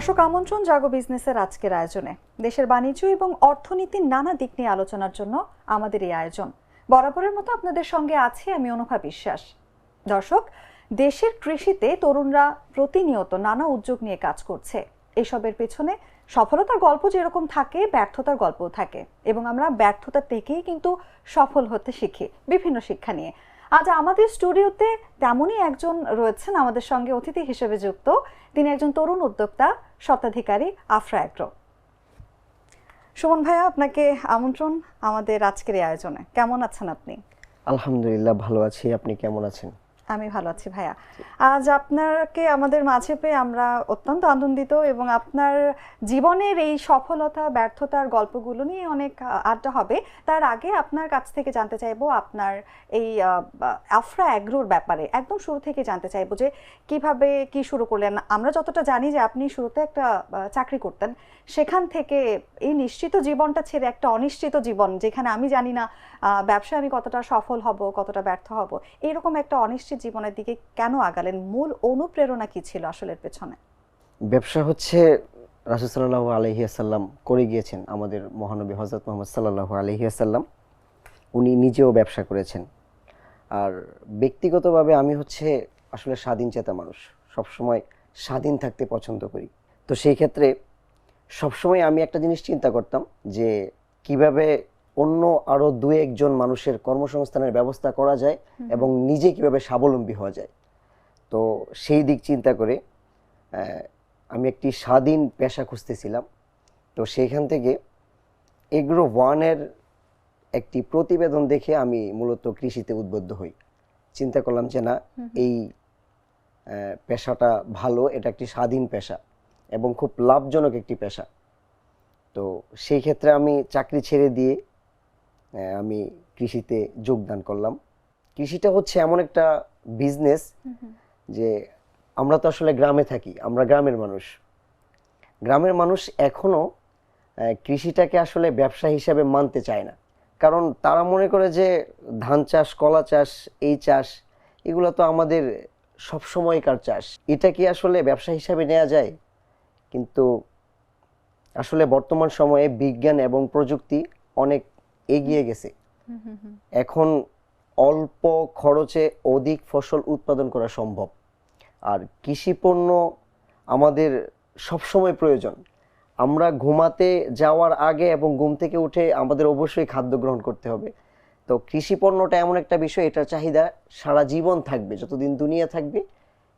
দর্শক আমন্ত্রণ জাগো বিজনেসের আজকের আয়োজনে। দেশের বাণিজ্য এবং অর্থনীতির নানা দিক নিয়ে আলোচনার জন্য আমাদের এই আয়োজন। বরাবরের মতো আপনাদের সঙ্গে আছি আমি অনুভা বিশ্বাস। দর্শক, দেশের কৃষিতে তরুণরা প্রতিনিয়ত নানা উদ্যোগ নিয়ে কাজ করছে। এসবের পেছনে সফলতার গল্প যেরকম থাকে, ব্যর্থতার গল্পও থাকে, এবং আমরা ব্যর্থতা থেকেই কিন্তু সফল হতে শিখি বিভিন্ন শিক্ষা নিয়ে। আজ আমাদের স্টুডিওতে তেমনই একজন রয়েছেন আমাদের সঙ্গে অতিথি হিসেবে যুক্ত। তিনি একজন তরুণ উদ্যোক্তা, স্বত্বাধিকারী আফরা এগ্রো। সুমন ভাইয়া, আপনাকে আমন্ত্রণ আমাদের আজকের এই আয়োজনে। কেমন আছেন আপনি? আলহামদুলিল্লাহ ভালো আছি, আপনি কেমন আছেন? আমি ভালো আছি ভাইয়া। আজ আপনাকে আমাদের মাঝে পেয়ে আমরা অত্যন্ত আনন্দিত, এবং আপনার জীবনের এই সফলতা ব্যর্থতার গল্পগুলো নিয়ে অনেক আড্ডা হবে। তার আগে আপনার কাছ থেকে জানতে চাইবো আপনার এই আফরা এগ্রোর ব্যাপারে। একদম শুরু থেকে জানতে চাইবো যে কিভাবে কি শুরু করলেন। আমরা যতটা জানি যে আপনি শুরুতে একটা চাকরি করতেন, সেখান থেকে এই নিশ্চিত জীবনটা ছেড়ে একটা অনিশ্চিত জীবন, যেখানে আমি জানি না ব্যবসায় আমি কতটা সফল হব, কতটা ব্যর্থ হব, এরকম একটা অনিশ্চিত জীবনের দিকে কেন আগালেন? মূল অনুপ্রেরণা কি ছিল আসলে পেছনে? ব্যবসা হচ্ছে রাসূল সাল্লাল্লাহু আলাইহি ওয়াসাল্লাম করে গিয়েছেন। আমাদের মহানবী হযরত মুহাম্মদ সাল্লাল্লাহু আলাইহি ওয়াসাল্লাম উনি নিজেও ব্যবসা করেছেন। আর ব্যক্তিগতভাবে আমি হচ্ছে আসলে স্বাধীনচেতা মানুষ, সবসময় স্বাধীন থাকতে পছন্দ করি। তো সেই ক্ষেত্রে সবসময় আমি একটা জিনিস চিন্তা করতাম যে কিভাবে অন্য আরও দু একজন মানুষের কর্মসংস্থানের ব্যবস্থা করা যায় এবং নিজে কিভাবে স্বাবলম্বী হওয়া যায়। তো সেই দিক চিন্তা করে আমি একটি স্বাধীন পেশা খুঁজতেছিলাম। তো সেইখান থেকে এগ্রো ওয়ানের একটি প্রতিবেদন দেখে আমি মূলত কৃষিতে উদ্বুদ্ধ হই। চিন্তা করলাম যে না, এই পেশাটা ভালো, এটা একটি স্বাধীন পেশা এবং খুব লাভজনক একটি পেশা। তো সেই ক্ষেত্রে আমি চাকরি ছেড়ে দিয়ে আমি কৃষিতে যোগদান করলাম। কৃষিটা হচ্ছে এমন একটা বিজনেস যে আমরা তো আসলে গ্রামে থাকি, আমরা গ্রামের মানুষ এখনো কৃষিটাকে আসলে ব্যবসা হিসাবে মানতে চায় না। কারণ তারা মনে করে যে ধান চাষ, কলা চাষ, এই চাষ এগুলো তো আমাদের সবসময়কার চাষ, এটা কি আসলে ব্যবসা হিসাবে নেওয়া যায়? কিন্তু আসলে বর্তমান সময়ে বিজ্ঞান এবং প্রযুক্তি অনেক এগিয়ে গেছে। এখন অল্প খরচে অধিক ফসল উৎপাদন করা সম্ভব। আর কৃষি পণ্য আমাদের সবসময় প্রয়োজন। আমরা ঘুমাতে যাওয়ার আগে এবং ঘুম থেকে উঠে আমাদের অবশ্যই খাদ্য গ্রহণ করতে হবে। তো কৃষি পণ্যটা এমন একটা বিষয়, এটার চাহিদা সারা জীবন থাকবে। যতদিন দুনিয়া থাকবে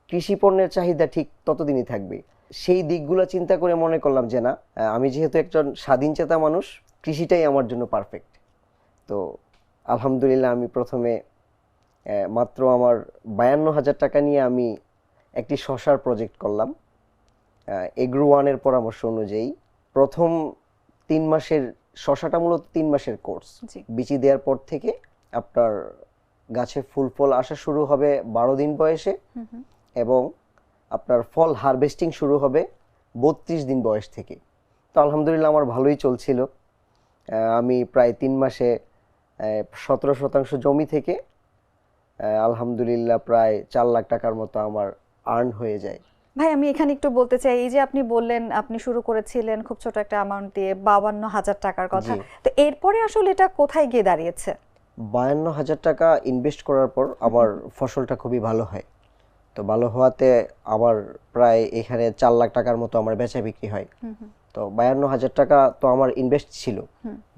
কৃষি পণ্যের চাহিদা ঠিক ততদিনই থাকবে। সেই দিকগুলো চিন্তা করে মনে করলাম যে না, আমি যেহেতু একজন স্বাধীনচেতা মানুষ, কৃষিটাই আমার জন্য পারফেক্ট। তো আলহামদুলিল্লাহ আমি প্রথমে মাত্র আমার 52,000 টাকা নিয়ে আমি একটি শসার প্রজেক্ট করলাম। এগ্রো ওয়ানের পরামর্শ অনুযায়ী প্রথম 3 মাসের শসাটা মূলত 3 মাসের কোর্স। বিচি দেওয়ার পর থেকে আপনার গাছে ফুল ফল আসা শুরু হবে 12 দিন বয়সে, এবং আপনার ফল হারভেস্টিং শুরু হবে 32 দিন বয়স থেকে। তো আলহামদুলিল্লাহ আমার ভালোই চলছিল। আমি প্রায় 3 মাসে 17% জমি থেকে আলহামদুলিল্লাহ প্রায় 4 লাখ টাকার মতো আমার আর্ন হয়ে যায়। ভাই, আমি এখানে একটু বলতে চাই, এই যে আপনি বললেন আপনি শুরু করেছিলেন খুব ছোট একটা অ্যামাউন্ট দিয়ে 52,000 টাকার কথা, তো এরপরে আসলে এটা কোথায় গিয়ে দাঁড়িয়েছে? 52,000 টাকা ইনভেস্ট করার পর আমার ফসলটা খুবই ভালো হয়। তো ভালো হওয়াতে আমার প্রায় এখানে 4 লাখ টাকার মতো আমার বেচা বিক্রি হয়। তো 52,000 টাকা তো আমার ইনভেস্ট ছিল,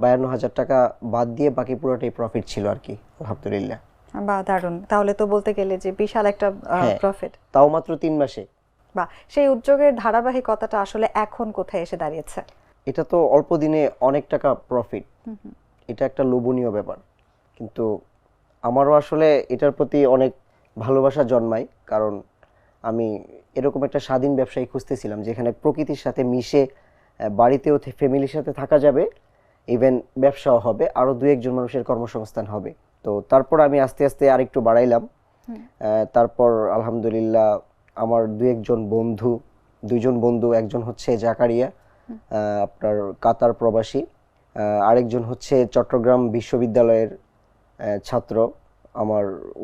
52,000 টাকা বাদ দিয়ে বাকি পুরোটাই প্রফিট ছিল আর কি, আলহামদুলিল্লাহ। বাহ, দারুণ। তাহলে তো বলতে গেলে যে বিশাল একটা প্রফিট, তাও মাত্র 3 মাসে। বাহ, সেই উদ্যোগের ধারাবাহিকতাটা আসলে এখন কোথায় এসে দাঁড়িয়েছে? এটা তো অল্প দিনে অনেক টাকা প্রফিট, এটা একটা লোভনীয় ব্যাপার। কিন্তু আমারও আসলে এটার প্রতি অনেক ভালোবাসা জন্মায়, কারণ আমি এরকম একটা স্বাধীন ব্যবসায়ী খুঁজতেছিলাম যেখানে প্রকৃতির সাথে মিশে বাড়িতেও ফ্যামিলির সাথে থাকা যাবে, ইভেন ব্যবসাও হবে, আরও 2-1 জন মানুষের কর্মসংস্থান হবে। তো তারপর আমি আস্তে আস্তে আরেকটু বাড়াইলাম। তারপর আলহামদুলিল্লাহ আমার 2-1 জন বন্ধু, 2 জন বন্ধু, একজন হচ্ছে জাকারিয়া, আপনার কাতার প্রবাসী, আরেকজন হচ্ছে চট্টগ্রাম বিশ্ববিদ্যালয়ের ছাত্র,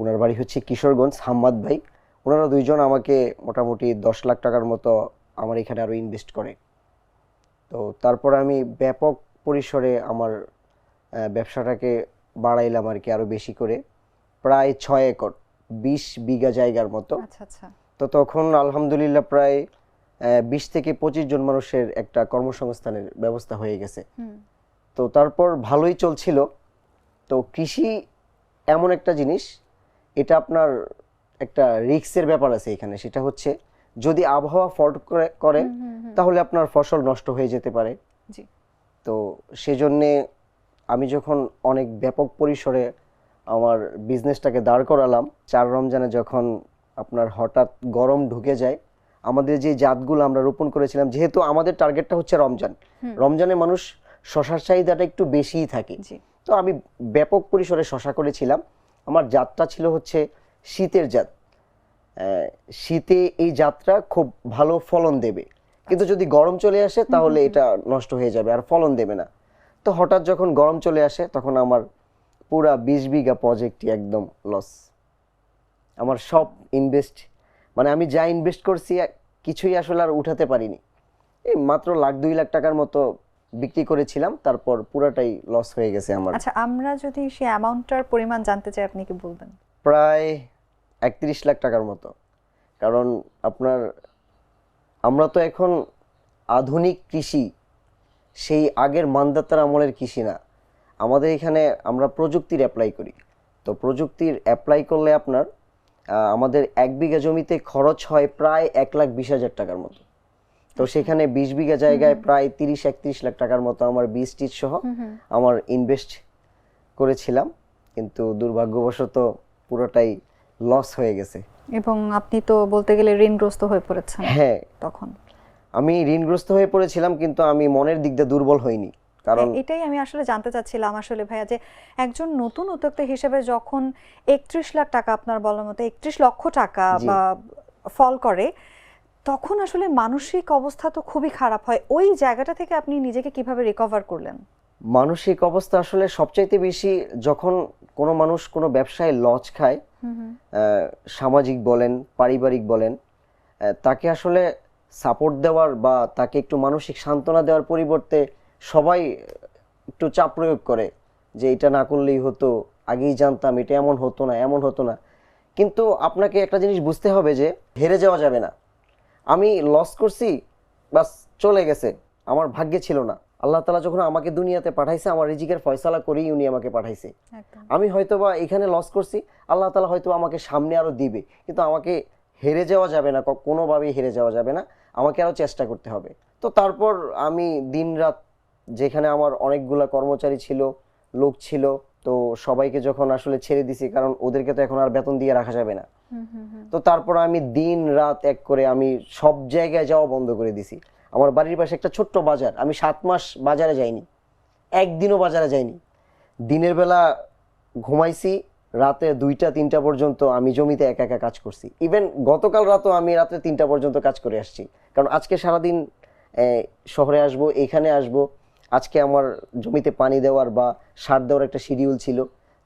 ওনার বাড়ি হচ্ছে কিশোরগঞ্জ, হাম্মাদ ভাই। ওনারা 2 জন আমাকে মোটামুটি 10 লাখ টাকার মতো আমার এখানে আরো ইনভেস্ট করে। তো তারপর আমি ব্যাপক পরিসরে আমার ব্যবসাটাকে বাড়াইলাম আর কি, আরো বেশি করে, প্রায় 6 একর 20 বিঘা জায়গার মতো। আচ্ছা আচ্ছা। তো তখন আলহামদুলিল্লাহ প্রায় 20 থেকে 25 জন মানুষের একটা কর্মসংস্থানের ব্যবস্থা হয়ে গেছে। তো তারপর ভালোই চলছিল। তো কৃষি এমন একটা জিনিস, এটা আপনার একটা রিস্কের ব্যাপার আছে এখানে, সেটা হচ্ছে যদি আবহাওয়া ফল্ট করে তাহলে আপনার ফসল নষ্ট হয়ে যেতে পারে। জি। তো সেজন্যে আমি যখন অনেক ব্যাপক পরিসরে আমার বিজনেসটাকে দাঁড় করালাম, 4 রমজানে যখন আপনার হঠাৎ গরম ঢুকে যায়, আমাদের যে জাতগুলো আমরা রোপণ করেছিলাম, যেহেতু আমাদের টার্গেটটা হচ্ছে রমজান, রমজানে মানুষ শশার চাহিদাটা একটু বেশিই থাকে, তো আমি ব্যাপক পরিসরে শশা করেছিলাম। আমার জাতটা ছিল হচ্ছে শীতের জাত। শীতে এই জাতটা খুব ভালো ফলন দেবে, কিন্তু যদি গরম চলে আসে তাহলে এটা নষ্ট হয়ে যাবে আর ফলন দেবে না। তো হঠাৎ যখন গরম চলে আসে তখন আমার পুরা 20 বিঘা প্রজেক্টই একদম লস। আমার সব ইনভেস্ট, মানে আমি যা ইনভেস্ট করছি কিছুই আসলে আর উঠাতে পারিনি। এই মাত্র 1-2 লাখ টাকার মতো বিক্রি করেছিলাম, তারপর পুরাটাই লস হয়ে গেছে আমার। আচ্ছা, আমরা যদি সেই অ্যামাউন্টটার পরিমাণ জানতে চাই, আপনি কি বলবেন? প্রায় 31 লাখ টাকার মতো। কারণ আপনার আমরা তো এখন আধুনিক কৃষি, সেই আগের মান্দাতার আমলের কৃষি না। আমাদের এখানে আমরা প্রযুক্তির অ্যাপ্লাই করি। তো প্রযুক্তির অ্যাপ্লাই করলে আপনার আমাদের 1 বিঘা জমিতে খরচ হয় প্রায় 1,20,000 টাকার মতো। তো সেখানে 20 বিঘা জায়গায় প্রায় 30-31 লাখ টাকার মতো আমার বীজ টিজ সহ আমার ইনভেস্ট করেছিলাম, কিন্তু দুর্ভাগ্যবশত পুরোটাই লস হয়ে গেছে। এবং আপনি তো বলতে গেলে ঋণগ্রস্ত হয়ে পড়েছেন। হ্যাঁ, তখন আমি ঋণগ্রস্ত হয়ে পড়েছিলাম, কিন্তু আমি মনের দিক দিয়ে দুর্বল হইনি। কারণ এটাই আমি আসলে জানতে চাচ্ছিলাম আসলে ভাইয়া, যে একজন নতুন উদ্যোক্তা হিসেবে যখন 31 লাখ টাকা, আপনার বলার মতো 31 লক্ষ টাকা বা ফল করে, তখন আসলে মানসিক অবস্থা তো খুবই খারাপ হয়। ওই জায়গাটা থেকে আপনি নিজেকে কিভাবে রিকভার করলেন? মানসিক অবস্থা আসলে সবচাইতে বেশি যখন কোনো মানুষ কোনো ব্যবসায় লস খায়, সামাজিক বলেন পারিবারিক বলেন, তাকে আসলে সাপোর্ট দেওয়ার বা তাকে একটু মানসিক সান্ত্বনা দেওয়ার পরিবর্তে সবাই একটু চাপ প্রয়োগ করে যে এটা না করলেই হতো, আগেই জানতাম, এটা এমন হতো না, এমন হতো না। কিন্তু আপনাকে একটা জিনিস বুঝতে হবে যে হেরে যাওয়া যাবে না। আমি লস করছি, বাস চলে গেছে, আমার ভাগ্যে ছিল না। আল্লাহ তাআলা যখন আমাকে দুনিয়াতে পাঠাইছে, আমার রিজিকের ফয়সালা করেই উনি আমাকে পাঠাইছে। আমি হয়তোবা এখানে লস করছি, আল্লাহ তাআলা হয়তো আমাকে সামনে আরো দিবে, কিন্তু আমাকে হেরে যাওয়া যাবে না, কোনোভাবেই হেরে যাওয়া যাবে না, আমাকে আরো চেষ্টা করতে হবে। তো তারপর আমি দিনরাত, যেখানে আমার অনেকগুলা কর্মচারী ছিল, লোক ছিল, তো সবাইকে যখন আসলে ছেড়ে দিছি, কারণ ওদেরকে তো এখন আর বেতন দিয়ে রাখা যাবে না, তো তারপর আমি দিন রাত এক করে আমি সব জায়গায় যাওয়া বন্ধ করে দিছি। আমার বাড়ির পাশে একটা ছোট্ট বাজার, আমি 7 মাস বাজারে যাইনি, একদিনও বাজারে যাইনি। দিনের বেলা ঘুমাইছি, রাতে 2টা-3টা পর্যন্ত আমি জমিতে একা একা কাজ করছি। ইভেন গতকাল রাতও আমি রাতে 3টা পর্যন্ত কাজ করে আসছি, কারণ আজকে সারাদিন শহরে আসব, এখানে আসব, আজকে আমার জমিতে পানি দেওয়ার বা সার দেওয়ার একটা শিডিউল ছিল।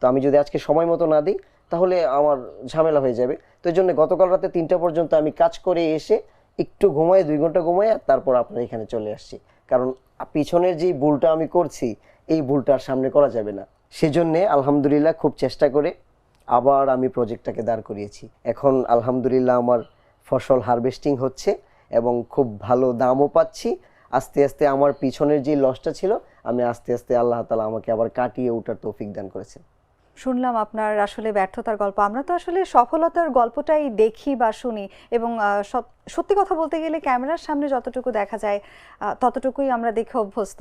তো আমি যদি আজকে সময় মতো না দিই তাহলে আমার ঝামেলা হয়ে যাবে। তো এই জন্য গতকাল রাতে 3টা পর্যন্ত আমি কাজ করে এসে একটু ঘুমাই, 2 ঘন্টা ঘুমাই, তারপর আপনার এখানে চলে আসছি। কারণ পিছনের যে ভুলটা আমি করছি, এই ভুলটা আর সামনে করা যাবে না। সেজন্যে আলহামদুলিল্লাহ খুব চেষ্টা করে আবার আমি প্রজেক্টটাকে দাঁড় করিয়েছি। এখন আলহামদুলিল্লাহ আমার ফসল হারভেস্টিং হচ্ছে এবং খুব ভালো দামও পাচ্ছি। আস্তে আস্তে আমার পিছনের যে লসটা ছিল, আমি আস্তে আস্তে আল্লাহ তাআলা আমাকে আবার কাটিয়ে ওঠার তৌফিক দান করেছেন। শুনলাম আপনার আসলে ব্যর্থতার গল্প। আমরা তো আসলে সফলতার গল্পটাই দেখি বা শুনি, এবং সত্যি কথা বলতে গেলে ক্যামেরার সামনে যতটুকু দেখা যায় ততটুকুই আমরা দেখে অভ্যস্ত।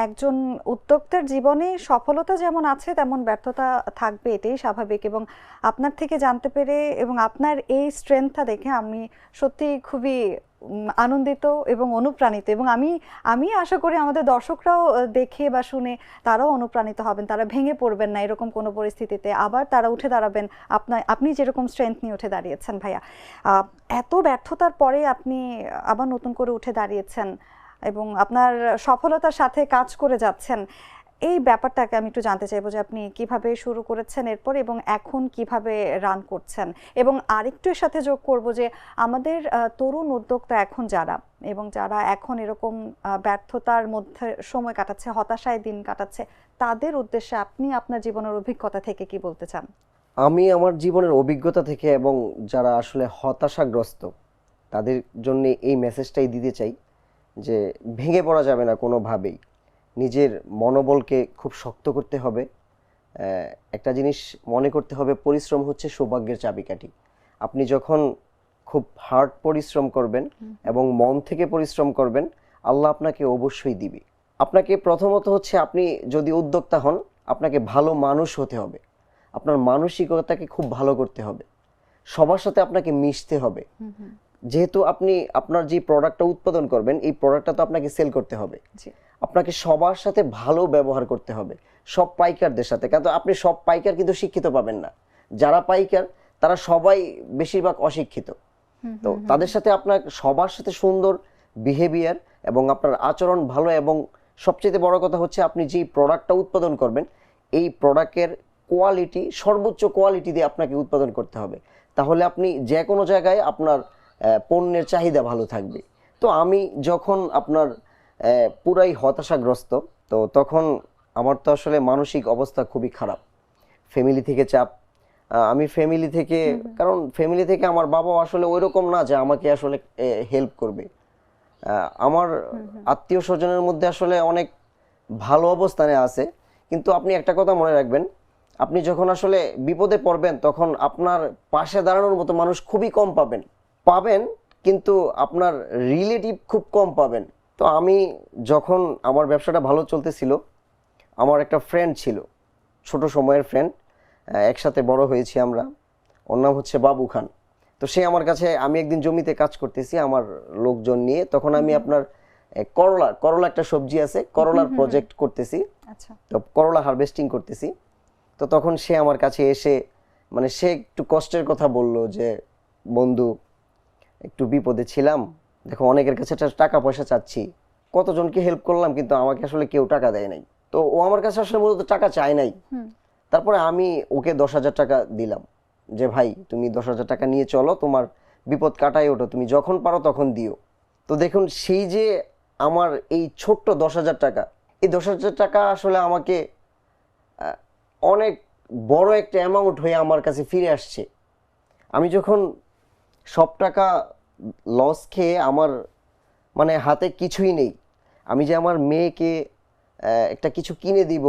একজন উদ্যোক্তার জীবনে সফলতা যেমন আছে তেমন ব্যর্থতা থাকবে, এটাই স্বাভাবিক। এবং আপনার থেকে জানতে পেরে এবং আপনার এই স্ট্রেংথটা দেখে আমি সত্যি খুবই আনন্দিত এবং অনুপ্রাণিত, এবং আমি আশা করি আমাদের দর্শকরাও দেখে বা শুনে তারাও অনুপ্রাণিত হবেন, তারা ভেঙে পড়বেন না এরকম কোনো পরিস্থিতিতে, আবার তারা উঠে দাঁড়াবেন আপনি যেরকম স্ট্রেংথ নিয়ে উঠে দাঁড়িয়েছেন ভাইয়া। এত ব্যর্থতার পরে আপনি আবার নতুন করে উঠে দাঁড়িয়েছেন এবং আপনার সফলতার সাথে কাজ করে যাচ্ছেন। এই ব্যাপারটাকে আমি একটু জানতে চাইবো যে আপনি কিভাবে শুরু করেছেন এরপর এবং এখন কিভাবে রান করছেন, এবং আরেকটু এর সাথে যোগ করব যে আমাদের তরুণ উদ্যোক্তা এখন যারা, এবং যারা এখন এরকম ব্যর্থতার মধ্যে সময় কাটাচ্ছে, হতাশায় দিন কাটাচ্ছে, তাদের উদ্দেশ্যে আপনি আপনার জীবনের অভিজ্ঞতা থেকে কি বলতে চান? আমি আমার জীবনের অভিজ্ঞতা থেকে এবং যারা আসলে হতাশাগ্রস্ত তাদের জন্য এই মেসেজটাই দিতে চাই যে ভেঙে পড়া যাবে না কোনোভাবেই। নিজের মনোবলকে খুব শক্ত করতে হবে। একটা জিনিস মনে করতে হবে, পরিশ্রম হচ্ছে সৌভাগ্যের চাবিকাঠি। আপনি যখন খুব হার্ড পরিশ্রম করবেন এবং মন থেকে পরিশ্রম করবেন, আল্লাহ আপনাকে অবশ্যই দিবে। আপনাকে প্রথমত হচ্ছে, আপনি যদি উদ্যোক্তা হন, আপনাকে ভালো মানুষ হতে হবে। আপনার মানসিকতাকে খুব ভালো করতে হবে। সবার সাথে আপনাকে মিশতে হবে। যেহেতু আপনি আপনার যে প্রোডাক্টটা উৎপাদন করবেন, এই প্রোডাক্টটা তো আপনাকে সেল করতে হবে। আপনাকে সবার সাথে ভালো ব্যবহার করতে হবে, সব পাইকারদের সাথে। কিন্তু আপনি সব পাইকার কিন্তু শিক্ষিত পাবেন না। যারা পাইকার তারা সবাই বেশিরভাগ অশিক্ষিত। তো তাদের সাথে আপনার সবার সাথে সুন্দর বিহেভিয়ার এবং আপনার আচরণ ভালো, এবং সবচেয়ে বড় কথা হচ্ছে আপনি যে প্রোডাক্টটা উৎপাদন করবেন এই প্রোডাক্টের কোয়ালিটি সর্বোচ্চ কোয়ালিটি দিয়ে আপনাকে উৎপাদন করতে হবে। তাহলে আপনি যে কোনো জায়গায় আপনার পণ্যের চাহিদা ভালো থাকবে। তো আমি যখন আপনার পুরাই হতাশাগ্রস্ত, তো তখন আমার তো আসলে মানসিক অবস্থা খুবই খারাপ। ফ্যামিলি থেকে চাপ, আমি ফ্যামিলি থেকে, কারণ ফ্যামিলি থেকে আমার বাবা আসলে ওইরকম না যে আমাকে আসলে হেল্প করবে। আমার আত্মীয় স্বজনের মধ্যে আসলে অনেক ভালো অবস্থানে আছে, কিন্তু আপনি একটা কথা মনে রাখবেন, আপনি যখন আসলে বিপদে পড়বেন তখন আপনার পাশে দাঁড়ানোর মতো মানুষ খুবই কম পাবেন, কিন্তু আপনার রিলেটিভ খুব কম পাবেন। তো আমি যখন আমার ব্যবসাটা ভালো চলতেছিল, আমার একটা ফ্রেন্ড ছিল, ছোট সময়ের ফ্রেন্ড, একসাথে বড় হয়েছি আমরা, ওর নাম হচ্ছে বাবু খান। তো সে আমার কাছে, আমি একদিন জমিতে কাজ করতেছি আমার লোকজন নিয়ে, তখন আমি আপনার করলা একটা সবজি আছে, করলার প্রজেক্ট করতেছি। আচ্ছা। তো করলা হারভেস্টিং করতেছি। তো তখন সে আমার কাছে এসে, মানে সে একটু কষ্টের কথা বলল যে বন্ধু, একটু বিপদে ছিলাম, দেখো অনেকের কাছে টাকা পয়সা চাচ্ছি, কতজনকে হেল্প করলাম কিন্তু আমাকে আসলে কেউ টাকা দেয় নাই। তো ও আমার কাছে আসলে মূলত টাকা চায় নাই। তারপরে আমি ওকে 10,000 টাকা দিলাম যে ভাই তুমি 10,000 টাকা নিয়ে চলো, তোমার বিপদ কাটাই ওঠো, তুমি যখন পারো তখন দিও। তো দেখুন, সেই যে আমার এই ছোট্ট 10,000 টাকা, এই 10,000 টাকা আসলে আমাকে অনেক বড় একটা অ্যামাউন্ট হয়ে আমার কাছে ফিরে আসছে। আমি যখন সব টাকা লস খেয়ে আমার মানে হাতে কিছুই নেই, আমি যে আমার মেয়েকে একটা কিছু কিনে দিব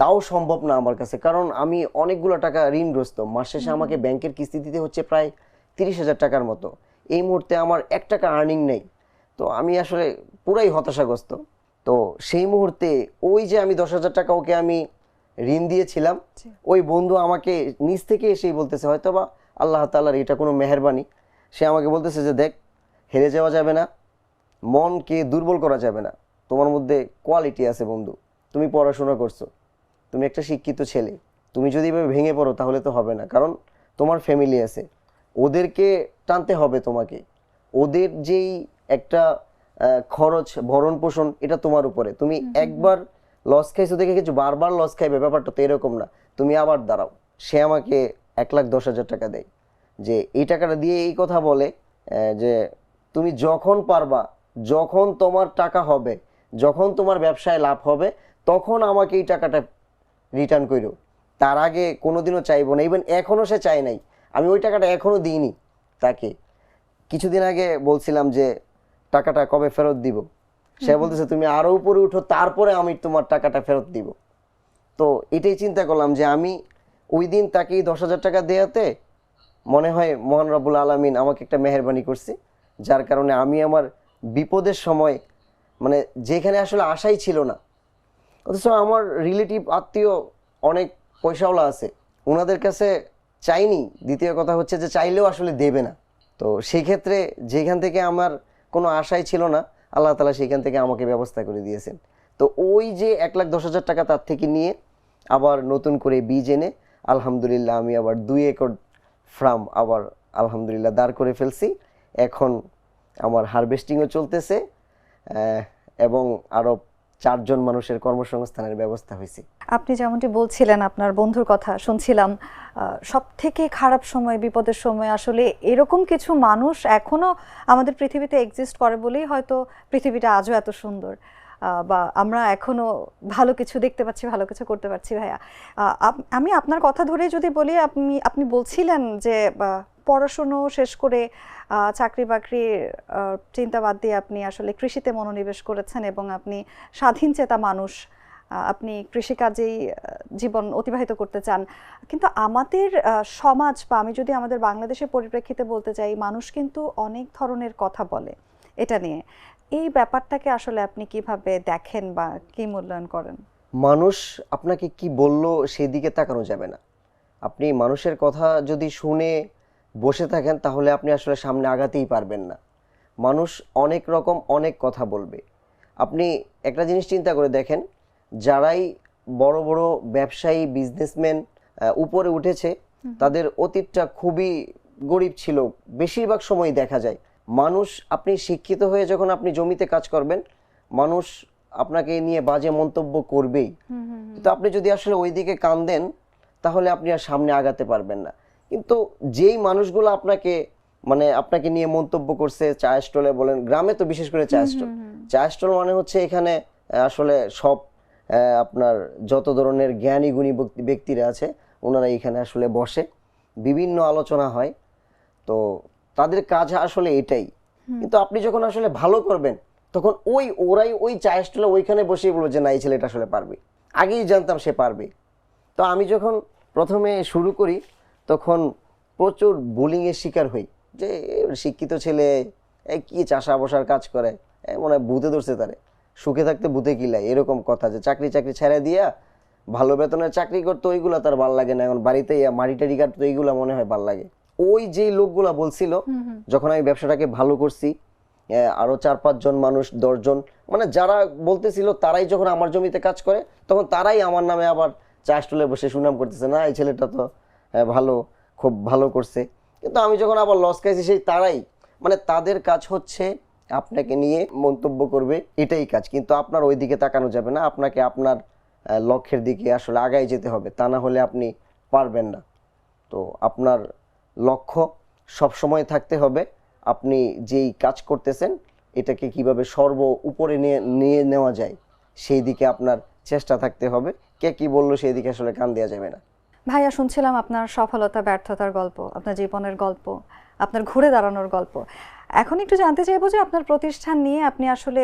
তাও সম্ভব না আমার কাছে, কারণ আমি অনেকগুলো টাকা ঋণগ্রস্ত। মাস শেষে আমাকে ব্যাংকের কিস্তি দিতে হচ্ছে প্রায় 30,000 টাকার মতো। এই মুহূর্তে আমার 1 টাকা আর্নিং নেই। তো আমি আসলে পুরাই হতাশাগ্রস্ত। তো সেই মুহূর্তে ওই যে আমি 10,000 টাকা ওকে আমি ঋণ দিয়েছিলাম, ওই বন্ধু আমাকে নিজ থেকে এসেই বলতেছে, হয়তোবা আল্লাহ তাআলার এটা কোনো মেহেরবানি, সে আমাকে বলতেছে যে দেখ, হেরে যাওয়া যাবে না, মনকে দুর্বল করা যাবে না, তোমার মধ্যে কোয়ালিটি আছে বন্ধু, তুমি পড়াশোনা করছো, তুমি একটা শিক্ষিত ছেলে, তুমি যদি এভাবে ভেঙে পড়ো তাহলে তো হবে না, কারণ তোমার ফ্যামিলি আছে, ওদেরকে টানতে হবে তোমাকে, ওদের যেই একটা খরচ ভরণ পোষণ এটা তোমার উপরে। তুমি একবার লস খাইছো দেখে কিছু বারবার লস খাইবে, ব্যাপারটা তো এরকম না, তুমি আবার দাঁড়াও। সে আমাকে 1,10,000 টাকা দেয়, যে এই টাকাটা দিয়ে এই কথা বলে যে তুমি যখন পারবা, যখন তোমার টাকা হবে, যখন তোমার ব্যবসায় লাভ হবে, তখন আমাকে এই টাকাটা রিটার্ন করো, তার আগে কোনোদিনও চাইবো না। ইভেন এখনও সে চায় নাই, আমি ওই টাকাটা এখনও দিইনি তাকে। কিছুদিন আগে বলছিলাম যে টাকাটা কবে ফেরত দিব, সে বলতেছে তুমি আরো উপরে উঠো, তারপরে আমি তোমার টাকাটা ফেরত দিব। তো এটাই চিন্তা করলাম যে আমি ওই দিন তাকে 10,000 টাকা দেয়াতে মনে হয় মহান রব্বুল আলামিন আমাকে একটা মেহেরবানি করছে, যার কারণে আমি আমার বিপদের সময়, মানে যেখানে আসলে আশাই ছিল না, অথচ আমার রিলেটিভ আত্মীয় অনেক পয়সাওয়ালা আছে, ওনাদের কাছে চাইনি। দ্বিতীয় কথা হচ্ছে যে চাইলেও আসলে দেবে না। তো সেই ক্ষেত্রে যেখান থেকে আমার কোনো আশাই ছিল না, আল্লাহ তাআলা সেখান থেকে আমাকে ব্যবস্থা করে দিয়েছেন। তো ওই যে 1,10,000 টাকা তার থেকে নিয়ে আবার নতুন করে বীজ এনে আলহামদুলিল্লাহ আমি আবার 2 একর ফার্ম আবার আলহামদুলিল্লাহ দাঁড় করে ফেলছি। এখন আমার হারভেস্টিংও চলতেছে, এবং আরও 4 জন মানুষের কর্মসংস্থানের ব্যবস্থা হয়েছে। আপনি যেমনটি বলছিলেন আপনার বন্ধুর কথা শুনছিলাম, সব থেকে খারাপ সময়, বিপদের সময় আসলে এরকম কিছু মানুষ এখনো আমাদের পৃথিবীতে এক্সিস্ট করে বলেই হয়তো পৃথিবীটা আজও এত সুন্দর, বা আমরা এখনো ভালো কিছু দেখতে পাচ্ছি, ভালো কিছু করতে পারছি। ভাইয়া, আমি আপনার কথা ধরে যদি বলি, আপনি বলছিলেন যে পড়াশুনো শেষ করে চাকরি বাকরির চিন্তা বাদ দিয়ে আপনি আসলে কৃষিতে মনোনিবেশ করেছেন এবং আপনি স্বাধীন চেতা মানুষ, আপনি কৃষিকাজেই জীবন অতিবাহিত করতে চান। কিন্তু আমাদের সমাজ, বা আমি যদি আমাদের বাংলাদেশের পরিপ্রেক্ষিতে বলতে চাই, মানুষ কিন্তু অনেক ধরনের কথা বলে এটা নিয়ে। এই ব্যাপারটাকে আসলে আপনি কিভাবে দেখেন বা কি মূল্যায়ন করেন? মানুষ আপনাকে কি বললো সেই দিকে তাকানো যাবে না। আপনি মানুষের কথা যদি শুনে বসে থাকেন তাহলে আপনি আসলে সামনে আগাতেই পারবেন না। মানুষ অনেক রকম অনেক কথা বলবে। আপনি একটা জিনিস চিন্তা করে দেখেন, যারাই বড় বড় ব্যবসায়ী বিজনেসম্যান উপরে উঠেছে তাদের অতীতটা খুবই গরিব ছিল, বেশিরভাগ সময় দেখা যায়। মানুষ, আপনি শিক্ষিত হয়ে যখন আপনি জমিতে কাজ করবেন, মানুষ আপনাকে নিয়ে বাজে মন্তব্য করবেই। তো আপনি যদি আসলে ওই দিকে কান দেন তাহলে আপনি আর সামনে আগাতে পারবেন না। কিন্তু যেই মানুষগুলো আপনাকে নিয়ে মন্তব্য করছে, চায়ের স্টলে বলেন, গ্রামে তো বিশেষ করে চায়ের স্টল মানে হচ্ছে এখানে আসলে সব আপনার যত ধরনের জ্ঞানী গুণী ব্যক্তিরা আছে ওনারা এখানে আসলে বসে, বিভিন্ন আলোচনা হয়। তো তাদের কাজ আসলে এটাই। কিন্তু আপনি যখন আসলে ভালো করবেন তখন ওরাই ওই চায়ের স্টলে ওইখানে বসেই বলবে যে না, এই ছেলেটা আসলে পারবে। আগেই জানতাম সে পারবে। তো আমি যখন প্রথমে শুরু করি তখন প্রচুর বুলিংয়ের শিকার হই, যে শিক্ষিত ছেলে কি চাষা বসার কাজ করে, মনে হয় ভূতে ধরছে তারে, সুখে থাকতে ভূতে কিলাই, এরকম কথা। যে চাকরি ছেড়ে দিয়া ভালো বেতনের চাকরি করতো ওইগুলো তার ভাল লাগে না, এখন বাড়িতে মাটি টাড়ি কাটতো এইগুলো মনে হয় ভাল লাগে। ওই যে লোকগুলা বলছিল, যখন আমি ব্যবসাটাকে ভালো করছি, আরো 4-5 জন মানুষ, 10 জন, মানে যারা বলতেছিল তারাই যখন আমার জমিতে কাজ করে তখন তারাই আমার নামে আবার চা স্টলে বসে সুনাম করতেছে, না এই ছেলেটা তো ভালো, খুব ভালো করছে। কিন্তু আমি যখন আবার লস খাইছি সেই তারাই, মানে তাদের কাজ হচ্ছে আপনাকে নিয়ে মন্তব্য করবে, এটাই কাজ। কিন্তু আপনার ওই দিকে তাকানো যাবে না, আপনাকে আপনার লক্ষ্যের দিকে আসলে আগায় যেতে হবে, তা না হলে আপনি পারবেন না। তো আপনার লক্ষ্য সব সময় থাকতে হবে, আপনি যেই কাজ করতেছেন এটাকে কিভাবে সর্ব উপরে নিয়ে নেওয়া যায় সেই দিকে আপনার চেষ্টা থাকতে হবে। কে কি বললো সেই দিকে আসলে কান দেওয়া যাবে না। ভাইয়া, শুনছিলাম আপনার সফলতা ব্যর্থতার গল্প, আপনার জীবনের গল্প, আপনার ঘুরে দাঁড়ানোর গল্প। এখন একটু জানতে চাইবো যে আপনার প্রতিষ্ঠান নিয়ে আপনি আসলে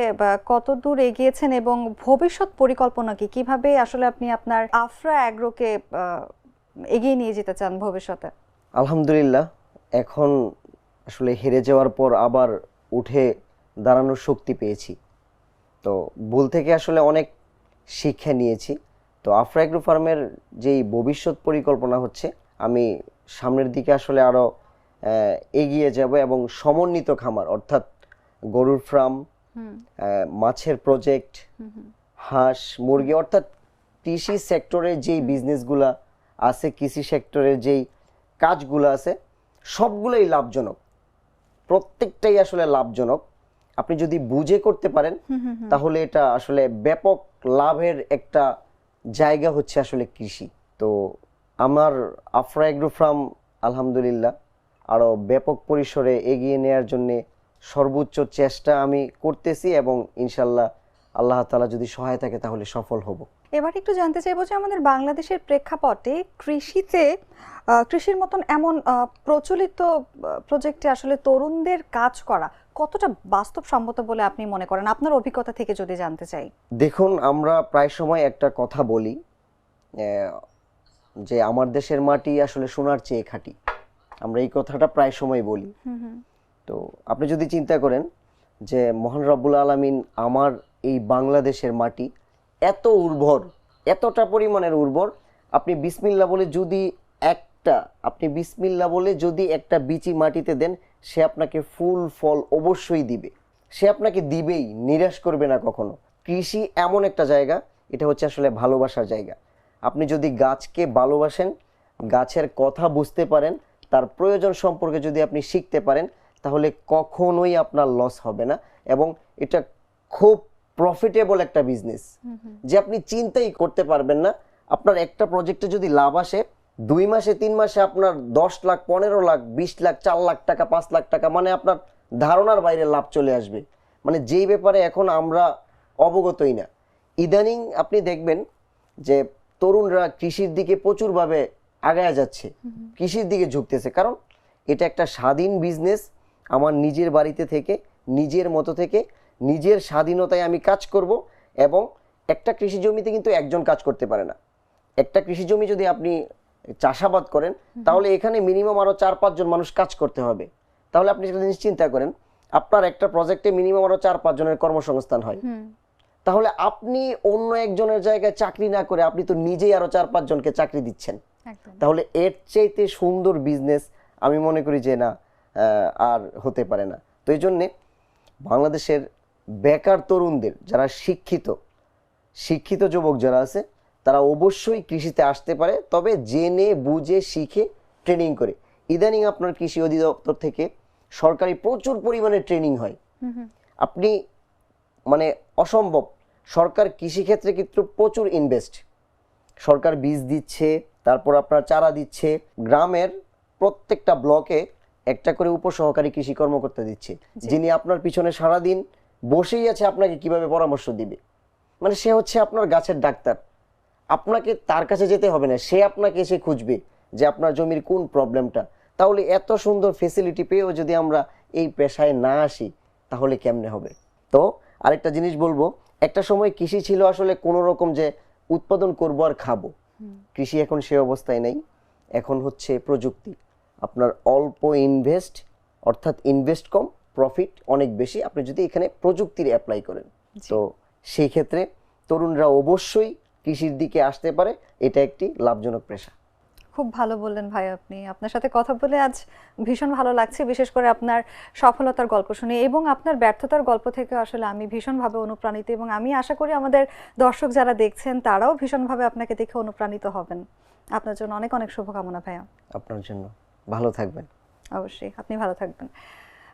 কত দূর এগিয়েছেন এবং ভবিষ্যৎ পরিকল্পনা কি, কিভাবে আসলে আপনি আপনার আফরা অ্যাগ্রোকে এগিয়ে নিয়ে যেতে চান ভবিষ্যতে? আলহামদুলিল্লাহ, এখন আসলে হেরে যাওয়ার পর আবার উঠে দাঁড়ানোর শক্তি পেয়েছি। তো ভুল থেকে আসলে অনেক শিক্ষা নিয়েছি। তো আফরা এগ্রো ফার্মের যেই ভবিষ্যৎ পরিকল্পনা হচ্ছে, আমি সামনের দিকে আসলে আরও এগিয়ে যাব এবং সমন্বিত খামার, অর্থাৎ গরুর ফার্ম, মাছের প্রজেক্ট, হাঁস মুরগি, অর্থাৎ কৃষি সেক্টরের যেই বিজনেসগুলা আছে, কৃষি সেক্টরের যেই কাজগুলো আছে সবগুলোই লাভজনক, প্রত্যেকটাই আসলে লাভজনক। আপনি যদি বুঝে করতে পারেন তাহলে এটা আসলে ব্যাপক লাভের একটা জায়গা হচ্ছে আসলে কৃষি। তো আমার আফরা এগ্রো ফার্ম আলহামদুলিল্লাহ আরও ব্যাপক পরিসরে এগিয়ে নেওয়ার জন্য সর্বোচ্চ চেষ্টা আমি করতেছি এবং ইনশাল্লাহ আল্লাহ তাআলা যদি সহায় থাকে তাহলে সফল হব। এবার একটু জানতে চাইবো যে আমাদের বাংলাদেশের প্রেক্ষাপটে কৃষির মতন এমন প্রচলিত প্রজেক্টে আসলে তরুণদের কাজ করা কতটা বাস্তবসম্মত বলে আপনি মনে করেন, আপনার অভিজ্ঞতা থেকে যদি জানতে চাই? দেখুন, আমরা প্রায় সময় একটা কথা বলি যে আমার দেশের মাটি আসলে সোনার চেয়ে খাঁটি, আমরা এই কথাটা প্রায় সময় বলি। তো আপনি যদি চিন্তা করেন যে মহান রব্বুল আলামিন আমার এই বাংলাদেশের মাটি এত উর্বর, এতটা পরিমাণের উর্বর, আপনি বিসমিল্লাহ বলে যদি একটা বিচি মাটিতে দেন সে আপনাকে ফুল ফল অবশ্যই দিবে, সে আপনাকে দিবেই, নিরাশ করবে না কখনো। কৃষি এমন একটা জায়গা, এটা হচ্ছে আসলে ভালোবাসার জায়গা। আপনি যদি গাছকে ভালোবাসেন, গাছের কথা বুঝতে পারেন, তার প্রয়োজন সম্পর্কে যদি আপনি শিখতে পারেন তাহলে কখনোই আপনার লস হবে না এবং এটা খুব প্রফিটেবল একটা বিজনেস, যে আপনি চিন্তাই করতে পারবেন না আপনার একটা প্রজেক্টে যদি লাভ আসে 2 মাসে 3 মাসে আপনার 10 লাখ 15 লাখ 20 লাখ 4 লাখ টাকা 5 লাখ টাকা, মানে আপনার ধারণার বাইরে লাভ চলে আসবে, মানে যেই ব্যাপারে এখন আমরা অবগতই না। ইদানিং আপনি দেখবেন যে তরুণরা কৃষির দিকে প্রচুরভাবে আগায়া যাচ্ছে, কৃষির দিকে ঝুঁকতেছে, কারণ এটা একটা স্বাধীন বিজনেস। আমার নিজের বাড়িতে থেকে নিজের মতো থেকে নিজের স্বাধীনতায় আমি কাজ করব, এবং একটা কৃষি জমিতে কিন্তু একজন কাজ করতে পারে না। একটা কৃষি জমি যদি আপনি চাষাবাদ করেন তাহলে এখানে মিনিমাম আরো 4-5 জন মানুষ কাজ করতে হবে। তাহলে আপনি একটা জিনিস চিন্তা করেন, আপনার একটা প্রজেক্টে মিনিমাম আরো 4-5 জনের কর্মসংস্থান হয়, তাহলে আপনি অন্য একজনের জায়গায় চাকরি না করে আপনি তো নিজেই আরো 4-5 জনকে চাকরি দিচ্ছেন। তাহলে এর চাইতে সুন্দর বিজনেস আমি মনে করি যে না, আর হতে পারে না। তো এই জন্যে বাংলাদেশের বেকার তরুণদের, যারা শিক্ষিত যুবক যারা আছে, তারা অবশ্যই কৃষিতে আসতে পারে, তবে জেনে বুঝে শিখে ট্রেনিং করে। ইদানিং আপনার কৃষি অধিদপ্তর থেকে সরকারি প্রচুর পরিমাণে ট্রেনিং হয়, আপনি মানে অসম্ভব। সরকার কৃষিক্ষেত্রে কিন্তু প্রচুর ইনভেস্ট, সরকার বীজ দিচ্ছে, তারপর আপনার চারা দিচ্ছে, গ্রামের প্রত্যেকটা ব্লকে একটা করে উপসহকারী কৃষি কর্মকর্তা দিচ্ছে, যিনি আপনার পিছনে সারাদিন বসেই আছে, আপনাকে কিভাবে পরামর্শ দিবে। মানে সে হচ্ছে আপনার গাছের ডাক্তার, আপনাকে তার কাছে যেতে হবে না, সে আপনাকে এসে খুঁজবে যে আপনার জমির কোন প্রবলেমটা। তাহলে এত সুন্দর ফেসিলিটি পেয়েও যদি আমরা এই পেশায় না আসি তাহলে কেমনে হবে। তো আরেকটা জিনিস বলবো, একটা সময় কৃষি ছিল আসলে কোনো রকম যে উৎপাদন করবো আর খাবো, কৃষি এখন সে অবস্থায় নেই। এখন হচ্ছে প্রযুক্তি, আপনার অল্প ইনভেস্ট, অর্থাৎ ইনভেস্ট কম, প্রফিট অনেক বেশি, আপনি যদি এখানে প্রযুক্তির অ্যাপ্লাই করেন। তো সেই ক্ষেত্রে তরুণরা অবশ্যই কৃষির দিকে আসতে পারে, এটা একটি লাভজনক পেশা। খুব ভালো বললেন ভাই আপনি। আপনার সাথে কথা বলে আজ ভীষণ ভালো লাগছে, বিশেষ করে আপনার সফলতার গল্প শুনে এবং আপনার ব্যর্থতার গল্প থেকে আসলে আমি ভীষণভাবে অনুপ্রাণিত, এবং আমি আশা করি আমাদের দর্শক যারা দেখছেন তারাও ভীষণভাবে আপনাকে দেখে অনুপ্রাণিত হবেন। আপনার জন্য অনেক অনেক শুভকামনা ভাইয়া। আপনার জন্য, ভালো থাকবেন। অবশ্যই, আপনি ভালো থাকবেন।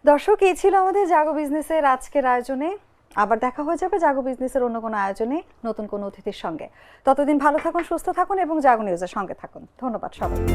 দর্শক, এই ছিল আমাদের জাগো বিজনেসের আজকের আয়োজনে। আবার দেখা হয়ে যাবে জাগো বিজনেসের অন্য কোনো আয়োজনে নতুন কোনো অতিথির সঙ্গে। ততদিন ভালো থাকুন, সুস্থ থাকুন এবং জাগো নিউজের সঙ্গে থাকুন। ধন্যবাদ সবাইকে।